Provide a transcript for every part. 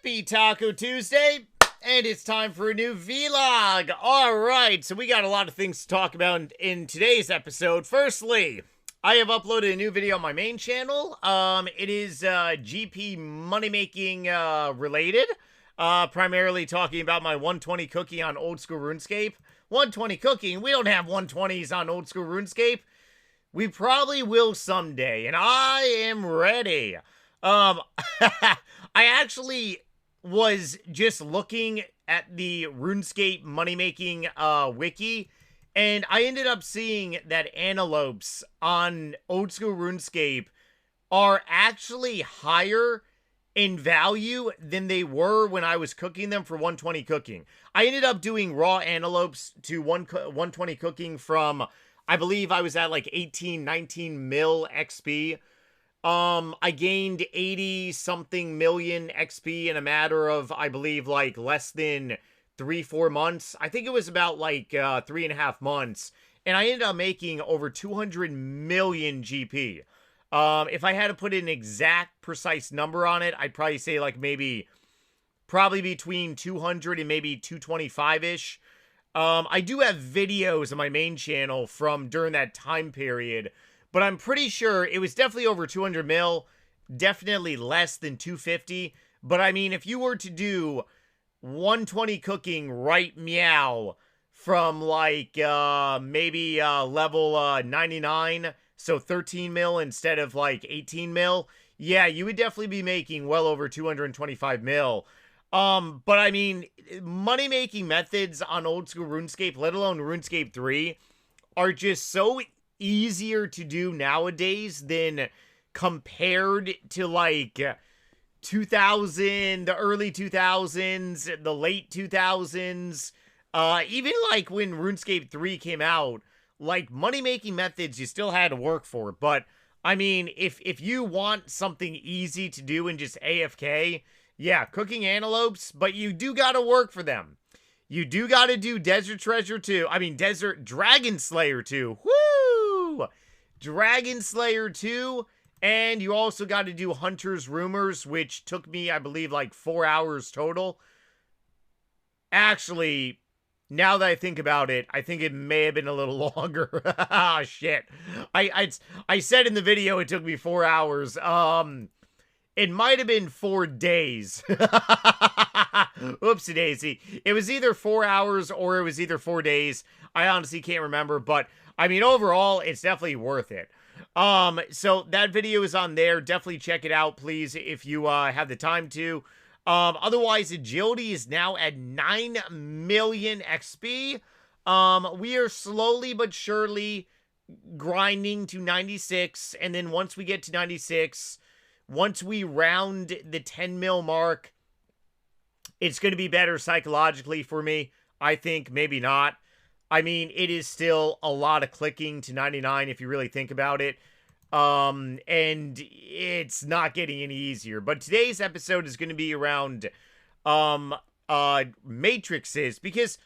Happy Taco Tuesday, and it's time for a new vlog. Alright, so we got a lot of things to talk about in today's episode. Firstly, I have uploaded a new video on my main channel. It is GP money-making related. Primarily talking about my 120 cookie on old school RuneScape. 120 cooking, we don't have 120s on old school RuneScape. We probably will someday, and I am ready. I actually was just looking at the RuneScape money-making wiki, and I ended up seeing that antelopes on old school RuneScape are actually higher in value than they were when I was cooking them for 120 cooking. I ended up doing raw antelopes to 120 cooking from, I believe I was at like 18, 19 mil XP. I gained 80 something million XP in a matter of, I believe, like less than 3-4 months. I think it was about like 3.5 months. And I ended up making over 200 million GP. If I had to put an exact precise number on it, I'd probably say like probably between 200 and maybe 225-ish. I do have videos on my main channel from during that time period, but I'm pretty sure it was definitely over 200 mil, definitely less than 250. But I mean, if you were to do 120 cooking right meow from like maybe level 99, so 13 mil instead of like 18 mil, yeah, you would definitely be making well over 225 mil. But I mean, money-making methods on old school RuneScape, let alone RuneScape 3, are just so easier to do nowadays than compared to like 2000, the early 2000s, the late 2000s, even like when RuneScape 3 came out. Like, money-making methods you still had to work for, but I mean, if you want something easy to do and just AFK, yeah, cooking antelopes, but you do gotta work for them. You do gotta do Desert Treasure 2. I mean, Desert Dragon Slayer 2. Woo! Dragon Slayer 2. And you also gotta do Hunter's Rumors, which took me, I believe, like 4 hours total. Actually, now that I think about it, I think it may have been a little longer. Ah, shit. I said in the video it took me 4 hours. It might have been 4 days. Oopsie daisy. It was either 4 hours or it was either 4 days. I honestly can't remember, but I mean, overall, it's definitely worth it. So that video is on there. Definitely check it out, please, if you have the time to. Otherwise, agility is now at 9 million XP. We are slowly but surely grinding to 96, and then once we get to 96, once we round the 10 mil mark, it's going to be better psychologically for me. I think maybe not. I mean, it is still a lot of clicking to 99 if you really think about it. And it's not getting any easier. But today's episode is going to be around matrices, because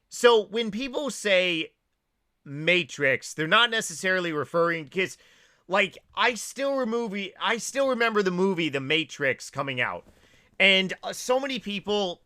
so when people say matrix, they're not necessarily referring, because like I still remember the movie The Matrix coming out. And so many people,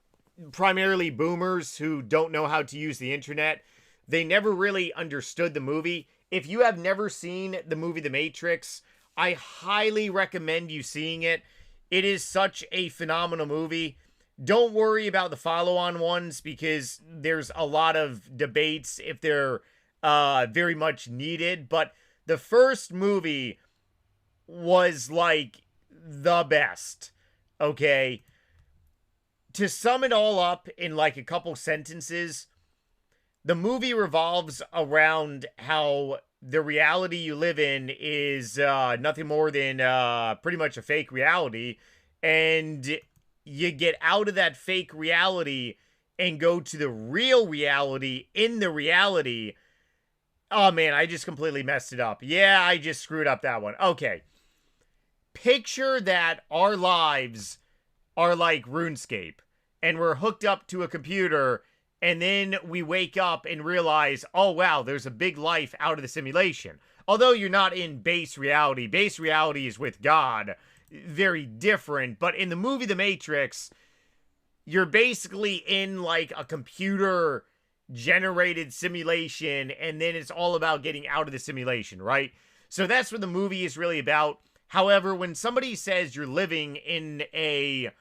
primarily boomers who don't know how to use the internet, they never really understood the movie. If you have never seen the movie The Matrix, I highly recommend you seeing it. It is such a phenomenal movie. Don't worry about the follow-on ones, because there's a lot of debates if they're very much needed. But the first movie was like the best, okay? To sum it all up in like a couple sentences, the movie revolves around how the reality you live in is nothing more than pretty much a fake reality, and you get out of that fake reality and go to the real reality in the reality. Oh man, I just completely messed it up. Yeah, I just screwed up that one. Okay. Picture that our lives are like RuneScape, and we're hooked up to a computer, and then we wake up and realize, oh wow, there's a big life out of the simulation. Although you're not in base reality. Base reality is with God. very different. But in the movie The Matrix, you're basically in like a computer generated simulation, and then it's all about getting out of the simulation, right? So that's what the movie is really about. However, when somebody says you're living in the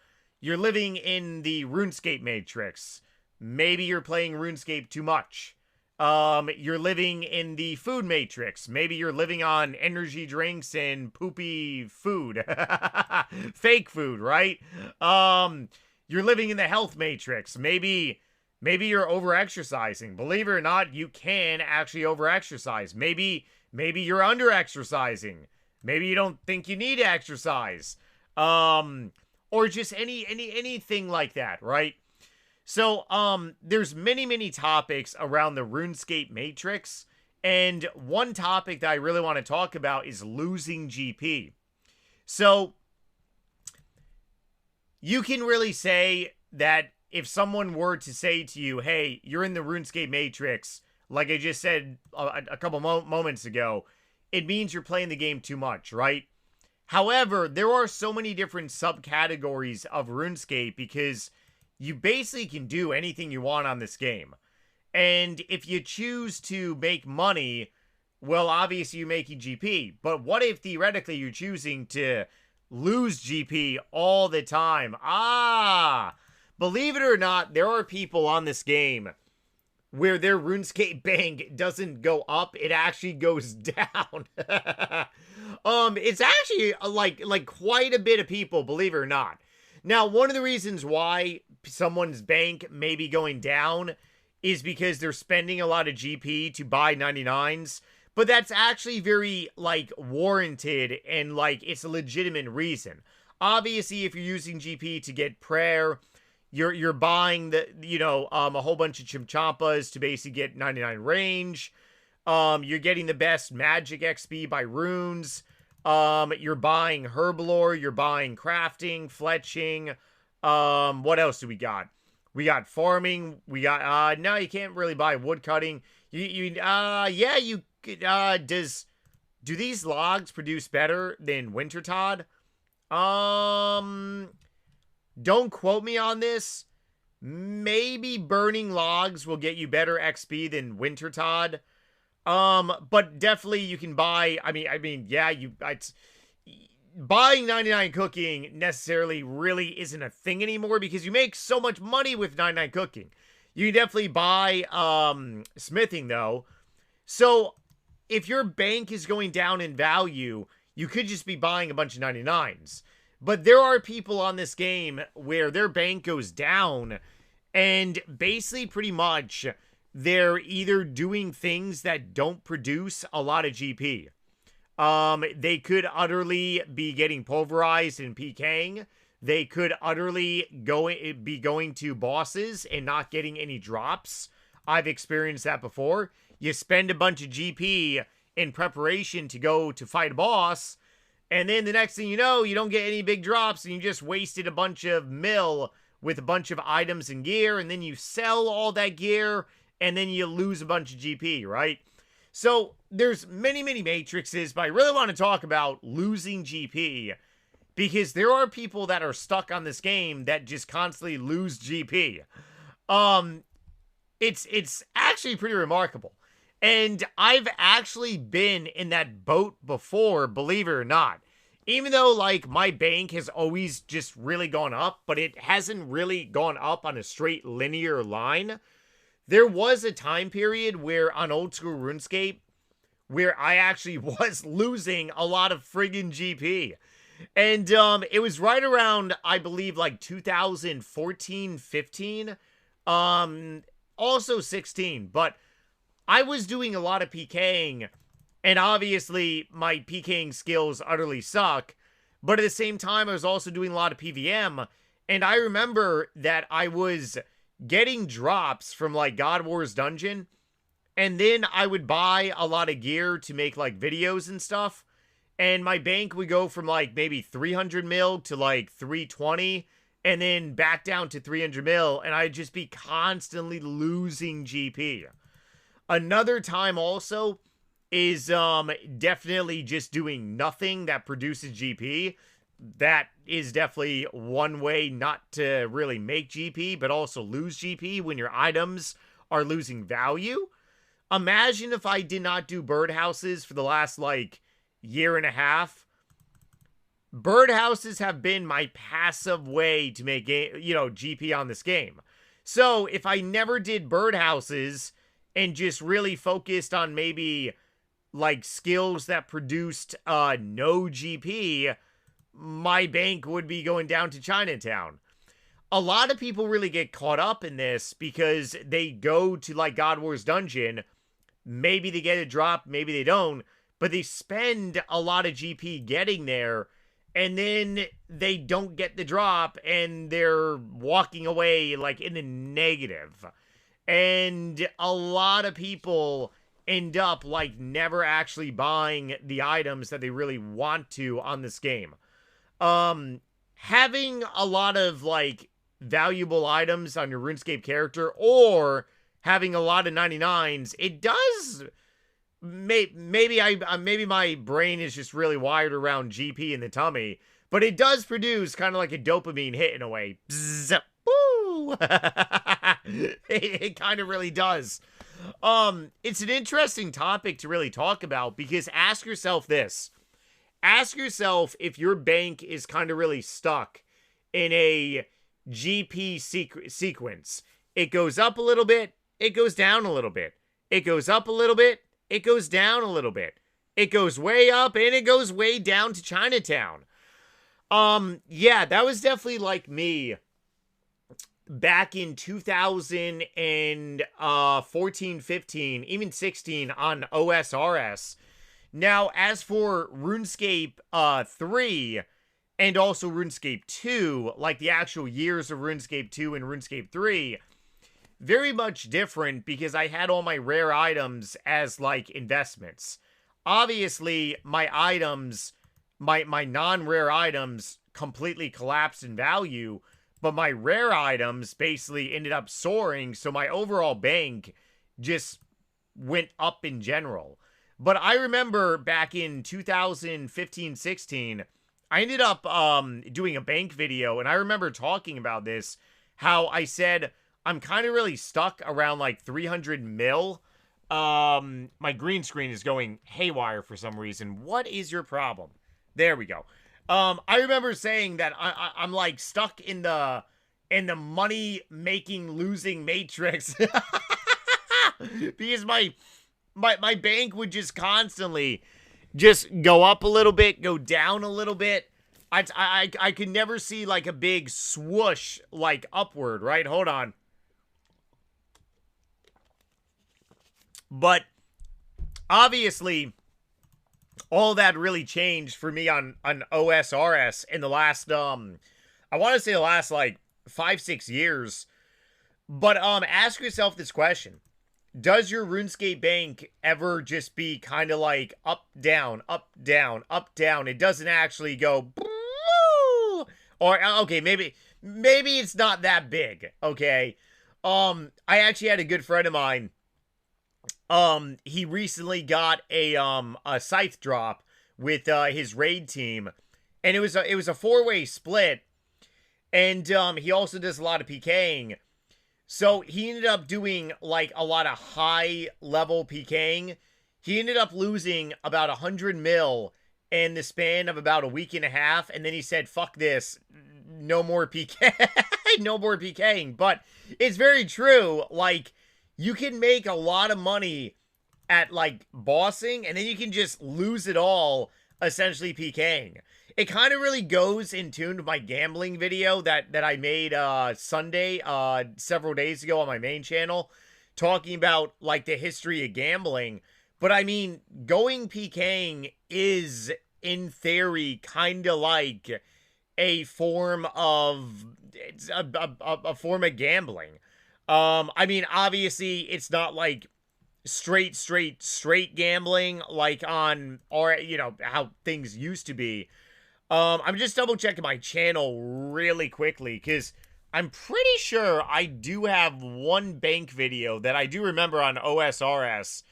RuneScape Matrix, maybe you're playing RuneScape too much. You're living in the food matrix. Maybe you're living on energy drinks and poopy food. Fake food, right? You're living in the health matrix. Maybe you're over-exercising. Believe it or not, you can actually over-exercise. Maybe you're under-exercising. Maybe you don't think you need to exercise. Or just anything like that, right? So, there's many topics around the RuneScape Matrix, and one topic that I really want to talk about is losing GP. So, you can really say that if someone were to say to you, hey, you're in the RuneScape Matrix, like I just said a couple moments ago, it means you're playing the game too much, right? However, there are so many different subcategories of RuneScape because you basically can do anything you want on this game. And if you choose to make money, well, obviously you're making GP. But what if theoretically you're choosing to lose GP all the time? Believe it or not, there are people on this game where their RuneScape bank doesn't go up, it actually goes down. It's actually like quite a bit of people, believe it or not. Now, one of the reasons why someone's bank may be going down is because they're spending a lot of GP to buy 99s, but that's actually very, like, warranted, and, like, it's a legitimate reason. Obviously, if you're using GP to get prayer, you're buying a whole bunch of chimchampas to basically get 99 range. You're getting the best magic XP by runes. You're buying herblore, you're buying crafting, fletching. What else do we got? We got farming. We got no, you can't really buy wood cutting. Do these logs produce better than Wintertod? Don't quote me on this. Maybe burning logs will get you better XP than Wintertod. But definitely you can buy, buying 99 cooking necessarily really isn't a thing anymore because you make so much money with 99 cooking. You can definitely buy, smithing though. So if your bank is going down in value, you could just be buying a bunch of 99s. But there are people on this game where their bank goes down and basically pretty much they're either doing things that don't produce a lot of GP. They could utterly be getting pulverized and PKing. They could utterly be going to bosses and not getting any drops. I've experienced that before. You spend a bunch of GP in preparation to go to fight a boss, and then the next thing you know, you don't get any big drops, and you just wasted a bunch of mil with a bunch of items and gear, and then you sell all that gear, and then you lose a bunch of GP, right? So there's many matrices, but I really want to talk about losing GP because there are people that are stuck on this game that just constantly lose GP. It's actually pretty remarkable. And I've actually been in that boat before, believe it or not. Even though, like, my bank has always just really gone up, but it hasn't really gone up on a straight linear line. There was a time period where, on old school RuneScape, where I actually was losing a lot of friggin' GP. And, it was right around, I believe, like, 2014, 15. Also 16, but I was doing a lot of PKing, and obviously my PKing skills utterly suck, but at the same time I was also doing a lot of PVM, and I remember that I was getting drops from like God War's dungeon, and then I would buy a lot of gear to make like videos and stuff, and my bank would go from like maybe 300 mil to like 320, and then back down to 300 mil, and I'd just be constantly losing GP. Another time also is definitely just doing nothing that produces GP. that is definitely one way not to really make GP, but also lose GP when your items are losing value. Imagine if I did not do birdhouses for the last, like, year and a half. Birdhouses have been my passive way to make, GP on this game. So, if I never did birdhouses and just really focused on maybe, like, skills that produced no GP, my bank would be going down to Chinatown. A lot of people really get caught up in this because they go to, like, God War's dungeon. Maybe they get a drop, maybe they don't, but they spend a lot of GP getting there, and then they don't get the drop, and they're walking away, like, in the negative. And a lot of people end up, like, never actually buying the items that they really want to on this game. Having a lot of, like, valuable items on your RuneScape character, or having a lot of 99s, it does... Maybe my brain is just really wired around GP in the tummy, but it does produce kind of like a dopamine hit in a way. Bzzz, woo! It kind of really does. It's an interesting topic to really talk about, because ask yourself this. Ask yourself if your bank is kind of really stuck in a GP sequence. It goes up a little bit, it goes down a little bit. It goes up a little bit, it goes down a little bit. It goes way up, and it goes way down to Chinatown. Yeah, that was definitely like me back in 2014, 15, even 16 on OSRS. Now, as for RuneScape 3 and also RuneScape 2, like the actual years of RuneScape 2 and RuneScape 3, very much different because I had all my rare items as, like, investments. Obviously, my items, my non-rare items completely collapsed in value, but my rare items basically ended up soaring, so my overall bank just went up in general. But I remember back in 2015-16, I ended up doing a bank video, and I remember talking about this, how I said I'm kind of really stuck around like 300 mil. My green screen is going haywire for some reason. What is your problem? There we go. I remember saying that I'm like stuck in the money making losing matrix because my bank would just constantly just go up a little bit, go down a little bit. I could never see like a big swoosh like upward, right? Hold on. But obviously, all that really changed for me on OSRS in the last, I want to say the last, like, 5-6 years. But ask yourself this question. Does your RuneScape bank ever just be kind of like up, down, up, down, up, down? It doesn't actually go, or, okay, maybe it's not that big, okay? I actually had a good friend of mine. He recently got a scythe drop with his raid team, and it was a 4-way split, and he also does a lot of PKing. So he ended up doing like a lot of high level PKing. He ended up losing about 100 mil in the span of about a week and a half, and then he said, "Fuck this, no more PK, no more PKing." But it's very true. Like, you can make a lot of money at, like, bossing, and then you can just lose it all, essentially PKing. It kind of really goes in tune with my gambling video that I made Sunday, several days ago on my main channel, talking about, like, the history of gambling. But, I mean, going PKing is, in theory, kind of like a form of... It's a form of gambling. I mean, obviously, it's not like straight gambling like on, or, you know, how things used to be. I'm just double checking my channel really quickly because I'm pretty sure I do have one bank video that I do remember on OSRS.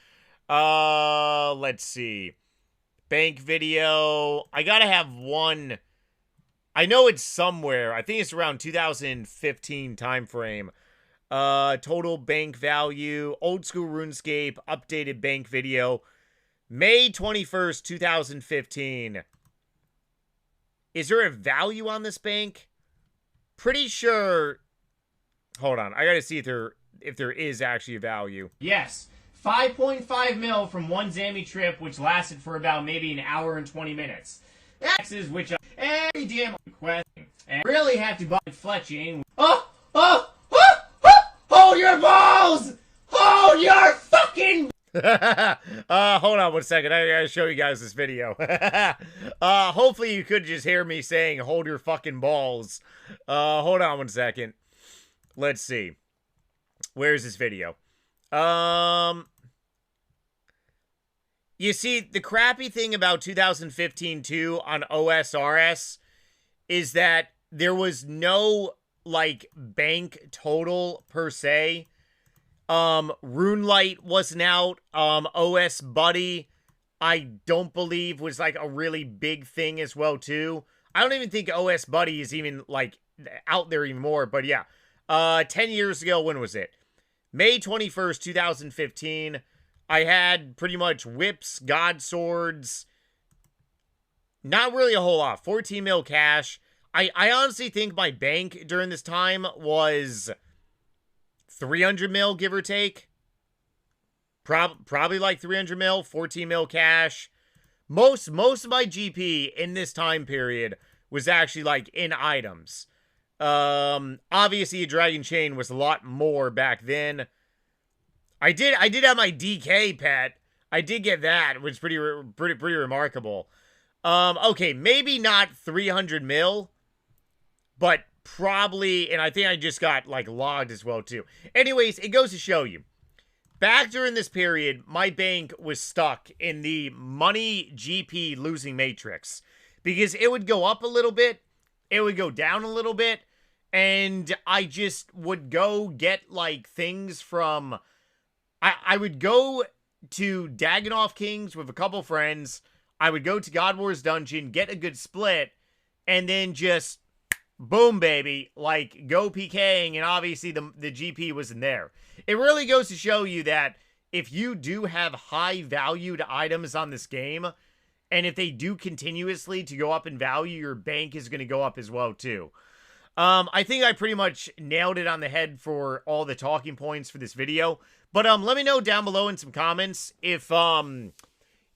Let's see. Bank video. I gotta have one I know it's somewhere. I think it's around 2015 time frame. Total bank value, old school RuneScape, updated bank video, May 21st, 2015. Is there a value on this bank? Pretty sure. Hold on, I gotta see if there is actually a value. Yes, 5.5 mil from one Zammy trip, which lasted for about maybe an hour and 20 minutes. Taxes, which every damn requesting, and really have to buy fletching. Hold your balls! Hold your fucking. Hold on 1 second. I gotta show you guys this video. Hopefully you could just hear me saying, hold your fucking balls. Hold on 1 second. Let's see. Where's this video? You see, the crappy thing about 2015 too on OSRS is that there was no, like, bank total per se. RuneLite wasn't out. OS Buddy, I don't believe was like a really big thing as well too. I don't even think OS Buddy is even like out there anymore, but yeah. 10 years ago, when was it? May 21st, 2015. I had pretty much whips, god swords. Not really a whole lot. 14 mil cash. I honestly think my bank during this time was 300 mil, give or take. Probably like 300 mil, 14 mil cash. Most of my GP in this time period was actually like in items. Obviously a Dragon Chain was a lot more back then. I did have my DK pet. I did get that, which is pretty remarkable. Okay, maybe not 300 mil, but probably, and I think I just got like logged as well too. Anyways, it goes to show you, back during this period, my bank was stuck in the money GP losing matrix because it would go up a little bit, it would go down a little bit, and I just would go get like things from. I would go to Dagannoth Kings with a couple friends. I would go to God Wars Dungeon, get a good split, and then just boom, baby, like go PKing, and obviously the GP wasn't there. It really goes to show you that if you do have high valued items on this game, and if they do continuously to go up in value, your bank is going to go up as well too. I think I pretty much nailed it on the head for all the talking points for this video. But let me know down below in some comments if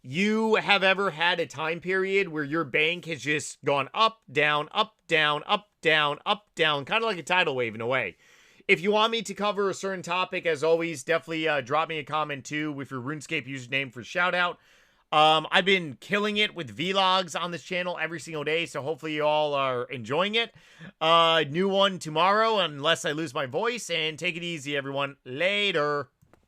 you have ever had a time period where your bank has just gone up, down, up, down, up, down, up, down, kind of like a tidal wave in a way. If you want me to cover a certain topic, as always, definitely drop me a comment too with your RuneScape username for shout out. I've been killing it with vlogs on this channel every single day, so hopefully you all are enjoying it. New one tomorrow, unless I lose my voice, and take it easy, everyone. Later.